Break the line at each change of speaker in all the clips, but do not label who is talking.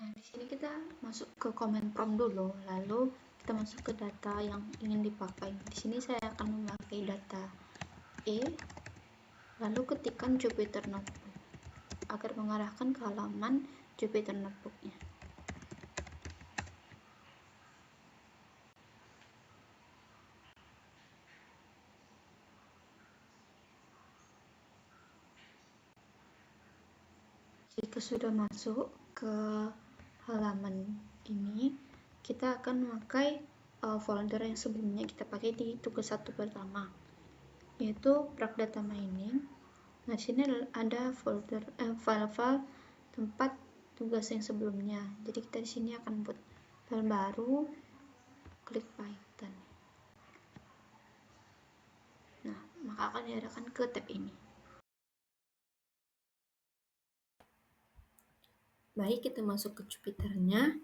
Di sini kita masuk ke command prompt dulu, lalu kita masuk ke data yang ingin dipakai. Di sini saya akan memakai data E, lalu ketikkan Jupyter Notebook agar mengarahkan ke halaman Jupyter Notebook-nya. Jika sudah masuk ke halaman ini, kita akan memakai folder yang sebelumnya kita pakai di tugas 1 pertama, yaitu Prac Data Mining. Nah, di sini ada folder file-file tempat tugas yang sebelumnya. Jadi kita di sini akan buat file baru, klik Python. Nah, maka akan diarahkan ke tab ini. Baik, kita masuk ke Jupyter-nya.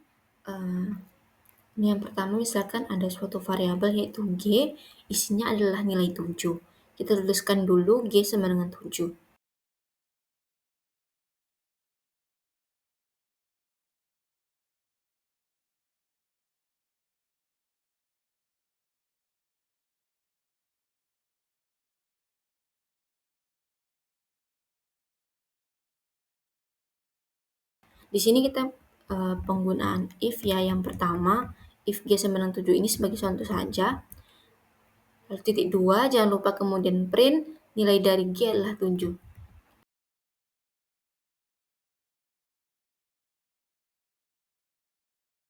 Ini yang pertama, misalkan ada suatu variabel yaitu G, isinya adalah nilai 7. Kita tuliskan dulu G sama dengan 7. Di sini kita penggunaan if ya yang pertama, if G sama dengan 7 ini sebagai contoh saja. Lalu titik 2, jangan lupa kemudian print nilai dari G adalah 7.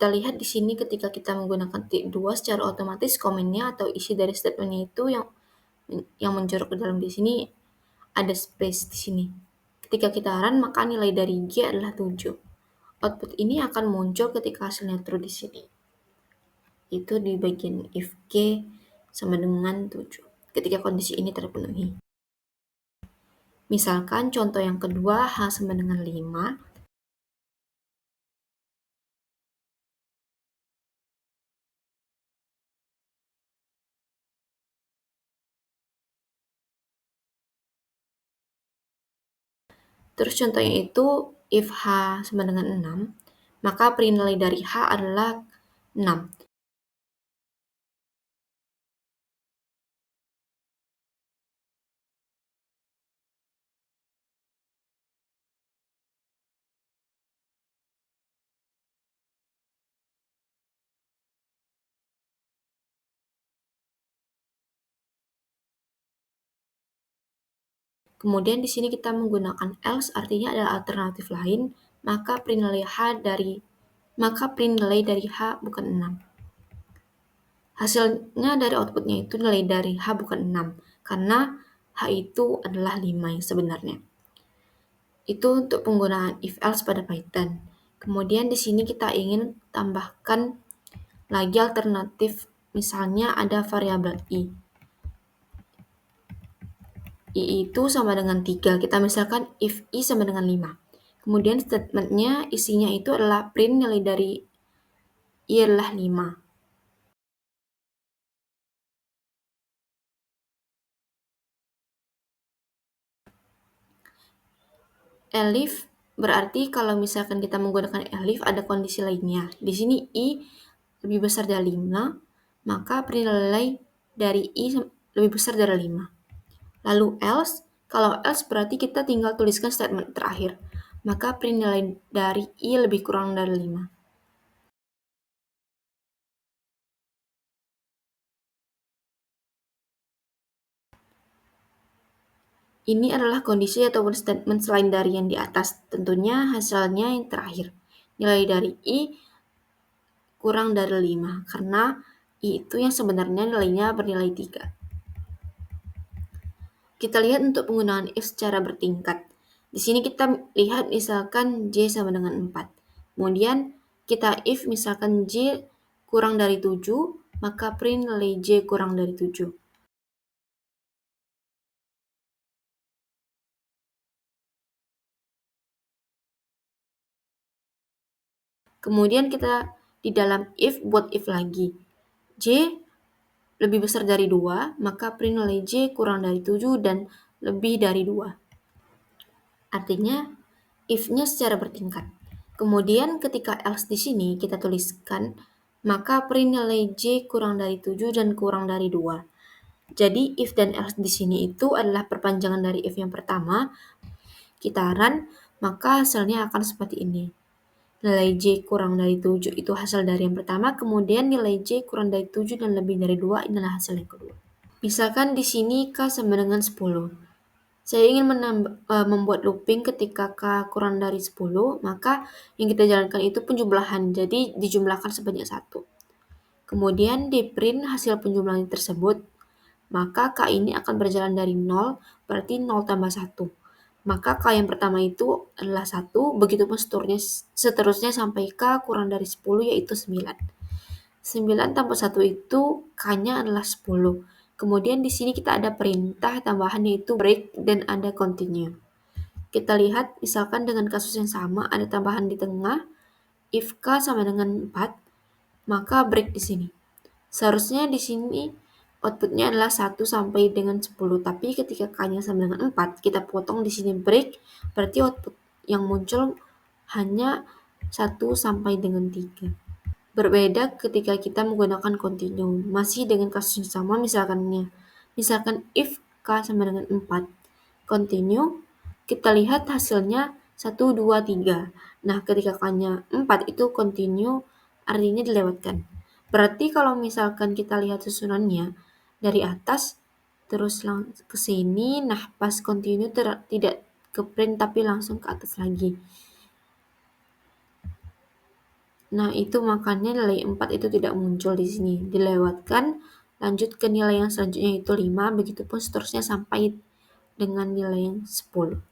Kita lihat di sini ketika kita menggunakan titik 2 secara otomatis komennya atau isi dari statementnya itu yang menjorok ke dalam di sini ada space di sini. Ketika kita run maka nilai dari G adalah 7. Output ini akan muncul ketika hasilnya true di sini. Itu di bagian if G sama dengan 7. Ketika kondisi ini terpenuhi. Misalkan contoh yang kedua H sama dengan 5. Terus contohnya itu if H sama dengan 6, maka print nilai dari H adalah 6. Kemudian di sini kita menggunakan else, artinya adalah alternatif lain, maka print nilai dari H bukan 6. Hasilnya dari outputnya itu nilai dari H bukan 6, karena H itu adalah 5 yang sebenarnya. Itu untuk penggunaan if else pada Python. Kemudian di sini kita ingin tambahkan lagi alternatif, misalnya ada variabel i. I itu sama dengan 3. Kita misalkan if i sama dengan 5. Kemudian statementnya isinya itu adalah print nilai dari i adalah 5. Elif berarti kalau misalkan kita menggunakan elif ada kondisi lainnya. Di sini i lebih besar dari 5, maka print nilai dari i lebih besar dari 5. Lalu else, kalau else berarti kita tinggal tuliskan statement terakhir, maka print nilai dari i lebih kurang dari 5. Ini adalah kondisi ataupun statement selain dari yang di atas. Tentunya hasilnya yang terakhir. Nilai dari i kurang dari 5, karena i itu yang sebenarnya nilainya bernilai 3. Kita lihat untuk penggunaan if secara bertingkat. Di sini kita lihat misalkan J sama dengan 4. Kemudian kita if misalkan J kurang dari 7, maka print nilai J kurang dari 7. Kemudian kita di dalam if buat if lagi. J lebih besar dari 2, maka print nilai J kurang dari 7 dan lebih dari 2. Artinya if-nya secara bertingkat.
Kemudian ketika else di sini kita tuliskan, maka print nilai J kurang dari 7 dan kurang dari 2. Jadi if dan else di sini itu adalah perpanjangan dari if yang pertama, kita run, maka hasilnya akan seperti ini. Nilai J kurang dari 7 itu hasil dari yang pertama, kemudian nilai J kurang dari 7 dan lebih dari 2 inilah hasil yang kedua. Misalkan di sini K sama dengan 10. Saya ingin membuat looping ketika K kurang dari 10, maka yang kita jalankan itu penjumlahan, jadi dijumlahkan sebanyak 1. Kemudian di print hasil penjumlahan tersebut, maka K ini akan berjalan dari 0, berarti 0 tambah 1. Maka K yang pertama itu adalah 1, begitupun seterusnya sampai K kurang dari 10 yaitu 9. 9 tambah 1 itu K-nya adalah 10. Kemudian di sini kita ada perintah tambahan yaitu break dan ada continue. Kita lihat misalkan dengan kasus yang sama ada tambahan di tengah, if K sama dengan 4, maka break di sini. Seharusnya di sini outputnya adalah 1 sampai dengan 10, tapi ketika K-nya sama dengan 4, kita potong di sini break, berarti output yang muncul hanya 1 sampai dengan 3. Berbeda ketika kita menggunakan continue, masih dengan kasus yang sama misalkan if K sama dengan 4, continue, kita lihat hasilnya 1, 2, 3. Nah, ketika K-nya 4 itu continue, artinya dilewatkan. Berarti kalau misalkan kita lihat susunannya dari atas, terus ke sini, nah pas continue tidak ke print tapi langsung ke atas lagi. Nah, itu makanya nilai 4 itu tidak muncul di sini, dilewatkan, lanjut ke nilai yang selanjutnya itu 5, begitupun seterusnya sampai dengan nilai yang 10.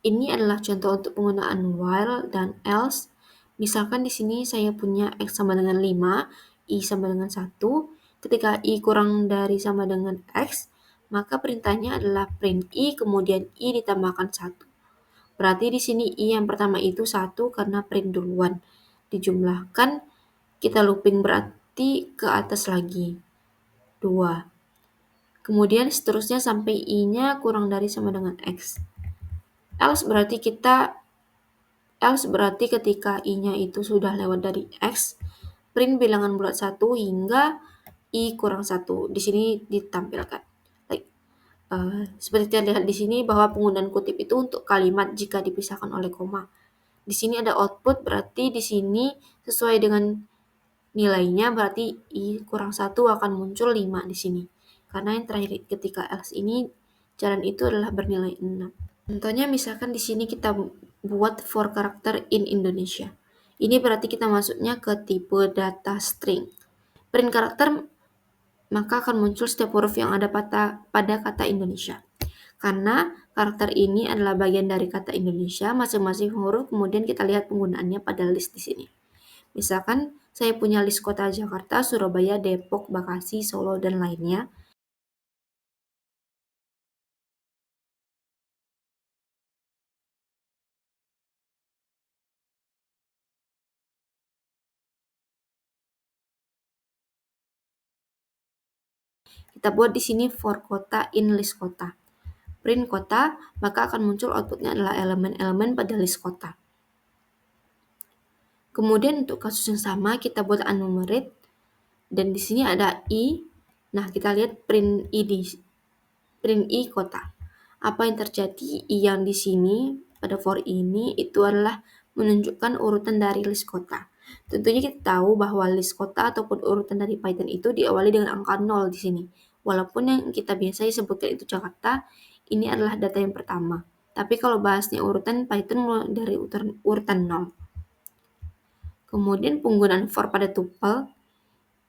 Ini adalah contoh untuk penggunaan while dan else. Misalkan di sini saya punya x sama dengan 5, y sama dengan 1. Ketika y kurang dari sama dengan x, maka perintahnya adalah print y, kemudian y ditambahkan 1. Berarti di sini i yang pertama itu 1 karena print duluan. Dijumlahkan, kita looping berarti ke atas lagi, 2. Kemudian seterusnya sampai i-nya kurang dari sama dengan x. Else berarti ketika i-nya itu sudah lewat dari x, print bilangan bulat 1 hingga i kurang 1. Di sini ditampilkan. Seperti terlihat di sini bahwa penggunaan kutip itu untuk kalimat jika dipisahkan oleh koma. Di sini ada output, berarti di sini sesuai dengan nilainya, berarti i kurang 1 akan muncul 5 di sini. Karena yang terakhir ketika else ini, jalan itu adalah bernilai 6. Contohnya misalkan di sini kita buat for karakter in Indonesia. Ini berarti kita masuknya ke tipe data string. Print karakter maka akan muncul setiap huruf yang ada pada kata Indonesia. Karena karakter ini adalah bagian dari kata Indonesia, masing-masing huruf kemudian kita lihat penggunaannya pada list di sini. Misalkan saya punya list kota Jakarta, Surabaya, Depok, Bekasi, Solo, dan lainnya. Kita buat di sini for kota in list kota. Print kota, maka akan muncul outputnya adalah elemen-elemen pada list kota. Kemudian untuk kasus yang sama kita buat enumerate, dan di sini ada i. Nah, kita lihat print i kota. Apa yang terjadi? I yang di sini pada for ini itu adalah menunjukkan urutan dari list kota. Tentunya kita tahu bahwa list kota ataupun urutan dari Python itu diawali dengan angka 0 di sini. Walaupun yang kita biasanya sebutkan itu Jakarta, ini adalah data yang pertama. Tapi kalau bahasnya urutan, Python mulai dari urutan 0. Kemudian penggunaan for pada tuple.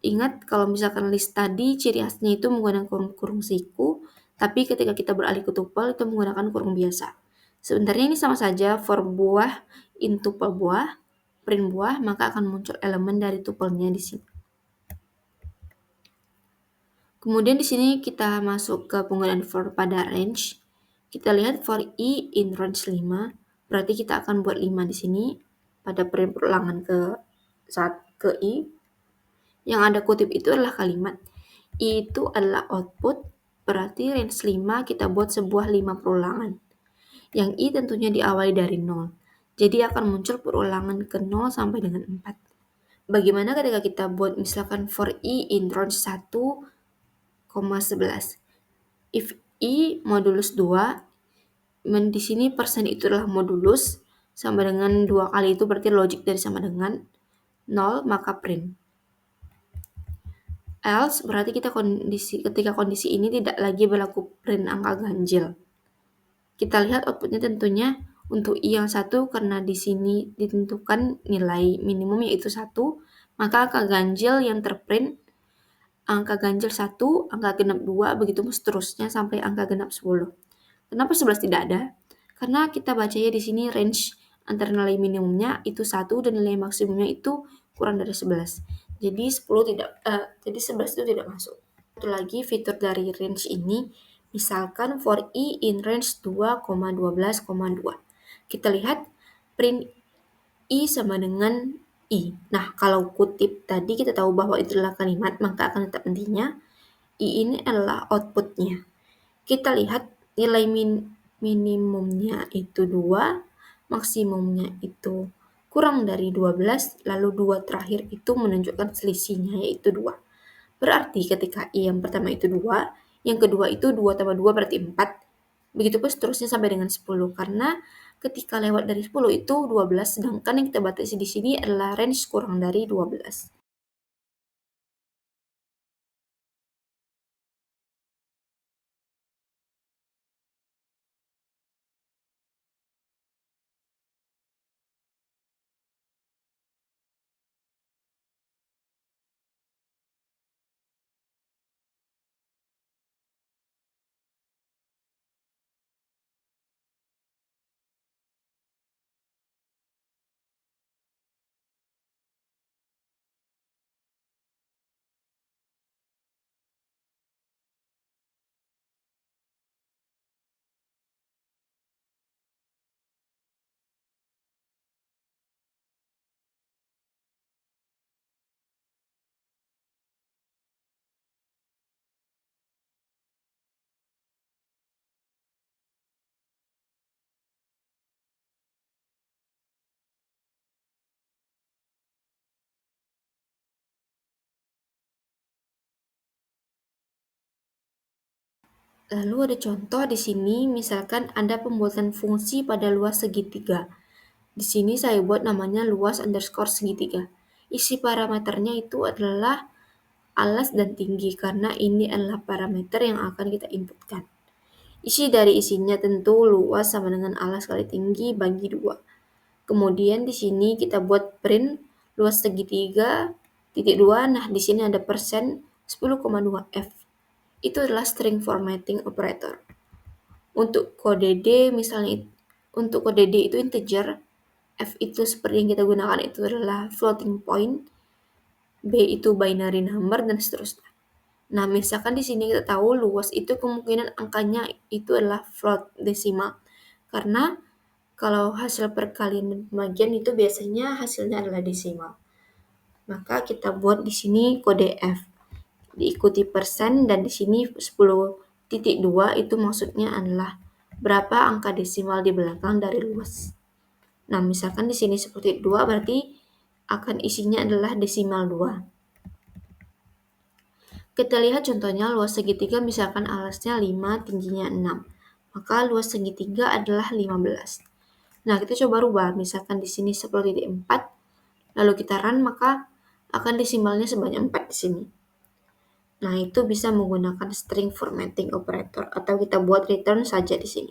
Ingat kalau misalkan list tadi ciri khasnya itu menggunakan kurung siku, tapi ketika kita beralih ke tuple itu menggunakan kurung biasa. Sebenarnya ini sama saja, for buah in tuple buah, print buah, maka akan muncul elemen dari tupelnya di sini. Kemudian di sini kita masuk ke penggunaan for pada range. Kita lihat for i in range 5, berarti kita akan buat 5 di sini pada perulangan ke i. Yang ada kutip itu adalah kalimat. I itu adalah output, berarti range 5 kita buat sebuah 5 perulangan. Yang i tentunya diawali dari 0. Jadi akan muncul perulangan ke 0 sampai dengan 4. Bagaimana ketika kita buat misalkan for i in range 1,11. If i modulus 2, di sini persen itu adalah modulus, sama dengan 2 kali itu berarti logik dari sama dengan 0, maka print. Else berarti ketika kondisi ini tidak lagi berlaku print angka ganjil. Kita lihat outputnya tentunya untuk i yang 1 karena di sini ditentukan nilai minimum yaitu 1, maka angka ganjil yang terprint angka ganjil 1, angka genap 2, begitu seterusnya sampai angka genap 10. Kenapa 11 tidak ada? Karena kita bacanya di sini range antara nilai minimumnya itu 1 dan nilai maksimumnya itu kurang dari 11. Jadi 11 itu tidak masuk. Satu lagi fitur dari range ini, misalkan for i in range 2,12,2. Kita lihat print i sama dengan i. Nah, kalau kutip tadi kita tahu bahwa itu adalah kalimat, maka akan tetap intinya i ini adalah outputnya. Kita lihat nilai minimumnya itu 2, maksimumnya itu kurang dari 12, lalu 2 terakhir itu menunjukkan selisihnya yaitu 2. Berarti ketika i yang pertama itu 2, yang kedua itu 2 tambah 2 berarti 4, begitu pun seterusnya sampai dengan 10, karena ketika lewat dari 10 itu 12, sedangkan yang kita batasi di sini adalah range kurang dari 12. Lalu ada contoh di sini, misalkan ada pembuatan fungsi pada luas segitiga. Di sini saya buat namanya luas underscore segitiga. Isi parameternya itu adalah alas dan tinggi, karena ini adalah parameter yang akan kita inputkan. Isi dari isinya tentu luas sama dengan alas kali tinggi bagi 2. Kemudian di sini kita buat print luas segitiga titik 2. Nah, di sini ada persen 10,2 F. Itu adalah string formatting operator. Untuk kode D misalnya, untuk kode D itu integer, F itu seperti yang kita gunakan itu adalah floating point, B itu binary number, dan seterusnya. Nah, misalkan di sini kita tahu luas itu kemungkinan angkanya itu adalah float desimal, karena kalau hasil perkalian dan pembagian itu biasanya hasilnya adalah desimal. Maka kita buat di sini kode F diikuti persen, dan di sini 10.2 itu maksudnya adalah berapa angka desimal di belakang dari luas. Nah, misalkan di sini 10.2 berarti akan isinya adalah desimal 2. Kita lihat contohnya luas segitiga, misalkan alasnya 5, tingginya 6. Maka luas segitiga adalah 15. Nah, kita coba rubah, misalkan di sini 10.4, lalu kita run, maka akan desimalnya sebanyak 4 di sini. Nah, itu bisa menggunakan string formatting operator, atau kita buat return saja di sini.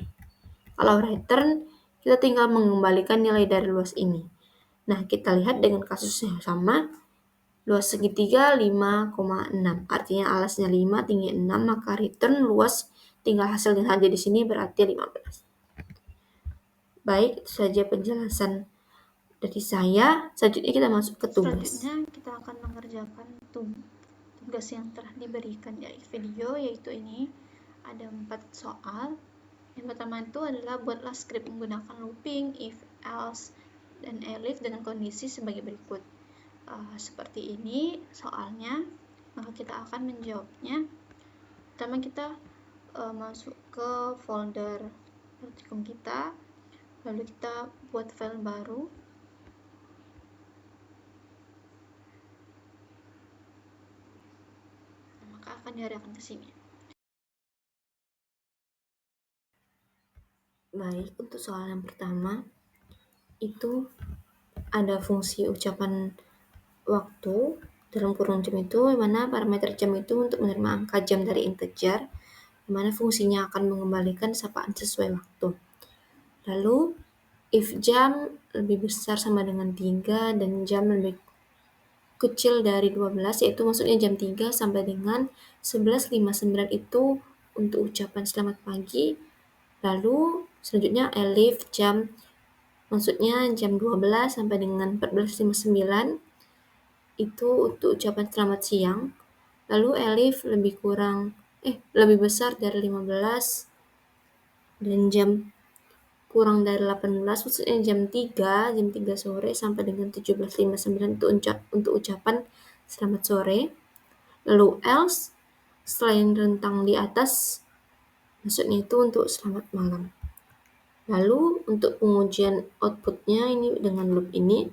Kalau return, kita tinggal mengembalikan nilai dari luas ini. Nah, kita lihat dengan kasus yang sama, luas segitiga 5,6, artinya alasnya 5, tinggi 6, maka return luas tinggal hasilnya saja di sini berarti 15. Baik, itu saja penjelasan dari saya. Selanjutnya kita masuk ke tugas.
Selanjutnya kita akan mengerjakan tugas yang telah diberikan di video, yaitu ini ada 4 soal. Yang pertama itu adalah buatlah skrip menggunakan looping, if, else, dan elif dengan kondisi sebagai berikut. Seperti ini soalnya, maka kita akan menjawabnya. Pertama kita masuk ke folder praktikum kita, lalu kita buat file baru. Nah, maka akan diarahkan ke sini.
Baik, untuk soal yang pertama itu ada fungsi ucapan waktu dalam kurung jam itu, di mana parameter jam itu untuk menerima angka jam dari integer, di mana fungsinya akan mengembalikan sapaan sesuai waktu. Lalu, if jam lebih besar sama dengan 3 dan jam lebih kecil dari 12, yaitu maksudnya jam 3 sampai dengan 11.59 itu untuk ucapan selamat pagi. Lalu, selanjutnya elif jam, maksudnya jam 12 sampai dengan 14.59 itu untuk ucapan selamat siang. Lalu elif lebih besar dari 15 dan jam kurang dari 18, maksudnya jam 3 sore sampai dengan 17.59 itu untuk ucapan selamat sore. Lalu else selain rentang di atas, maksudnya itu untuk selamat malam. Lalu untuk pengujian outputnya ini dengan loop ini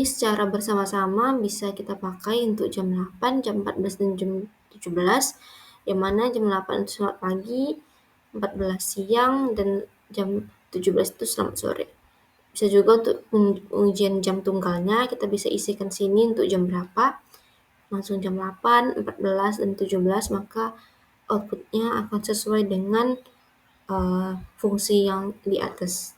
secara bersama-sama bisa kita pakai untuk jam 8, jam 14, dan jam 17, yang mana jam 8 itu selamat pagi, 14 siang, dan jam 17 itu selamat sore. Bisa juga untuk ujian jam tunggalnya, kita bisa isikan sini untuk jam berapa, langsung jam 8, 14, dan 17, maka outputnya akan sesuai dengan fungsi yang di atas.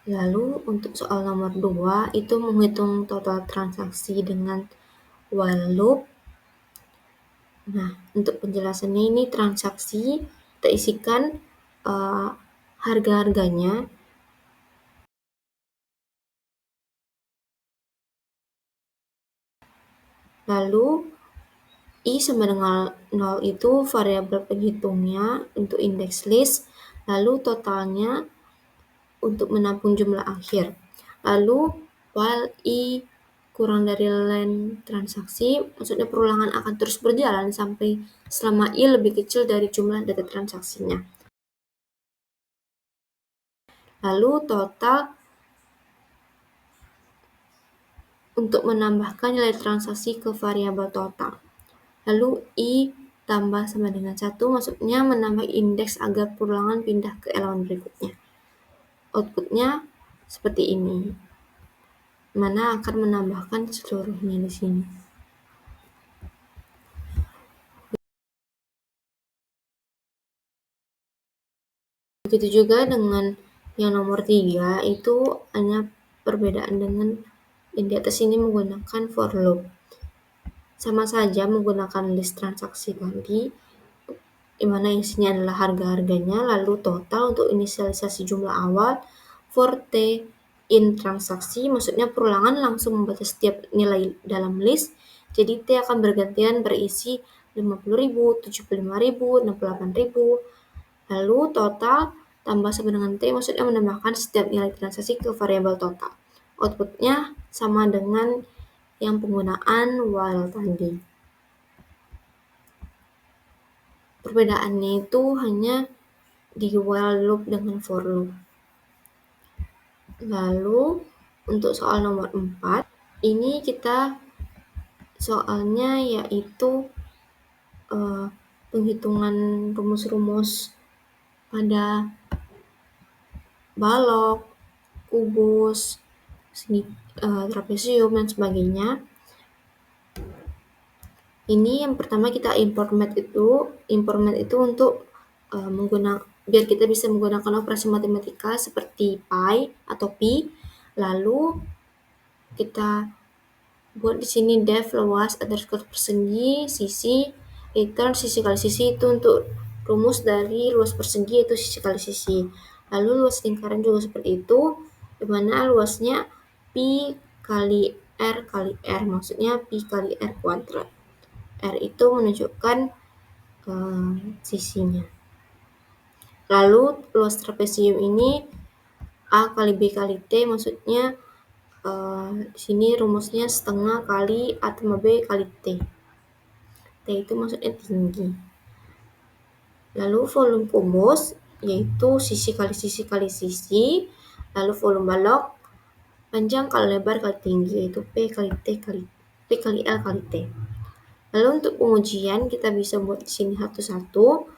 Lalu untuk soal nomor 2 itu menghitung total transaksi dengan while loop. Nah, untuk penjelasannya ini transaksi kita isikan harga-harganya. Lalu I sama dengan 0 itu variabel penghitungnya untuk index list. Lalu totalnya untuk menampung jumlah akhir. Lalu while I kurang dari line transaksi, maksudnya perulangan akan terus berjalan sampai selama I lebih kecil dari jumlah data transaksinya. Lalu total untuk menambahkan nilai transaksi ke variabel total. Lalu I tambah sama dengan 1, maksudnya menambah indeks agar perulangan pindah ke elemen berikutnya. Outputnya seperti ini, mana akan menambahkan seluruhnya di sini. Begitu juga dengan yang nomor 3, itu hanya perbedaan dengan yang di atas ini menggunakan for loop. Sama saja menggunakan list transaksi tadi, di mana isinya adalah harga-harganya, lalu total untuk inisialisasi jumlah awal, for T in transaksi, maksudnya perulangan langsung membaca setiap nilai dalam list, jadi T akan bergantian berisi 50.000, 75.000, 68.000, lalu total tambah sama dengan T, maksudnya menambahkan setiap nilai transaksi ke variabel total. Outputnya sama dengan yang penggunaan while tadi. Perbedaannya itu hanya di while loop dengan for loop. Lalu untuk soal nomor 4, ini kita soalnya yaitu penghitungan rumus-rumus pada balok, kubus, trapesium, dan sebagainya. Ini yang pertama kita import math itu untuk biar kita bisa menggunakan operasi matematika seperti pi atau pi. Lalu kita buat di sini def luas underscore persegi sisi return sisi kali sisi itu untuk rumus dari luas persegi itu sisi kali sisi. Lalu luas lingkaran juga seperti itu, di mana luasnya pi kali r kali r, maksudnya pi kali r kuadrat. R itu menunjukkan sisinya. Lalu luas trapesium ini A kali B kali T, maksudnya di sini rumusnya setengah kali A tambah B kali T. T itu maksudnya tinggi. Lalu volume kubus yaitu sisi kali sisi kali sisi. Lalu volume balok panjang kali lebar kali tinggi, yaitu P kali L kali T. Lalu untuk pengujian kita bisa buat di sini satu-satu.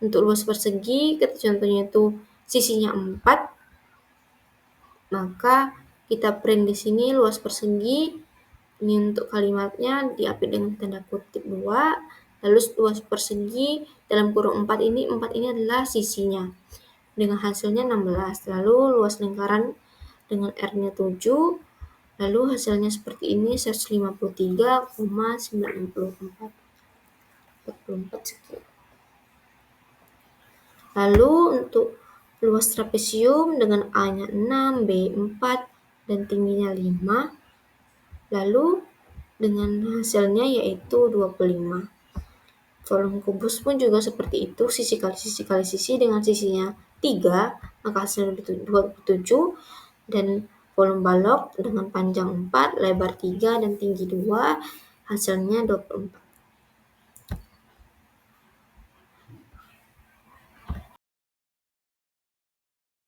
Untuk luas persegi, kita contohnya itu sisinya 4, maka kita print di sini luas persegi. Ini untuk kalimatnya diapit dengan tanda kutip 2. Lalu luas persegi dalam kurung 4 ini adalah sisinya. Dengan hasilnya 16. Lalu luas lingkaran dengan R-nya 7. Lalu hasilnya seperti ini, 153,944. 44 sekian. Lalu untuk luas trapesium dengan A-nya 6, B 4, dan tingginya 5. Lalu dengan hasilnya yaitu 25. Volume kubus pun juga seperti itu, sisi kali sisi kali sisi dengan sisinya 3, maka hasilnya 27. Dan volume balok dengan panjang 4, lebar 3, dan tinggi 2, hasilnya 24.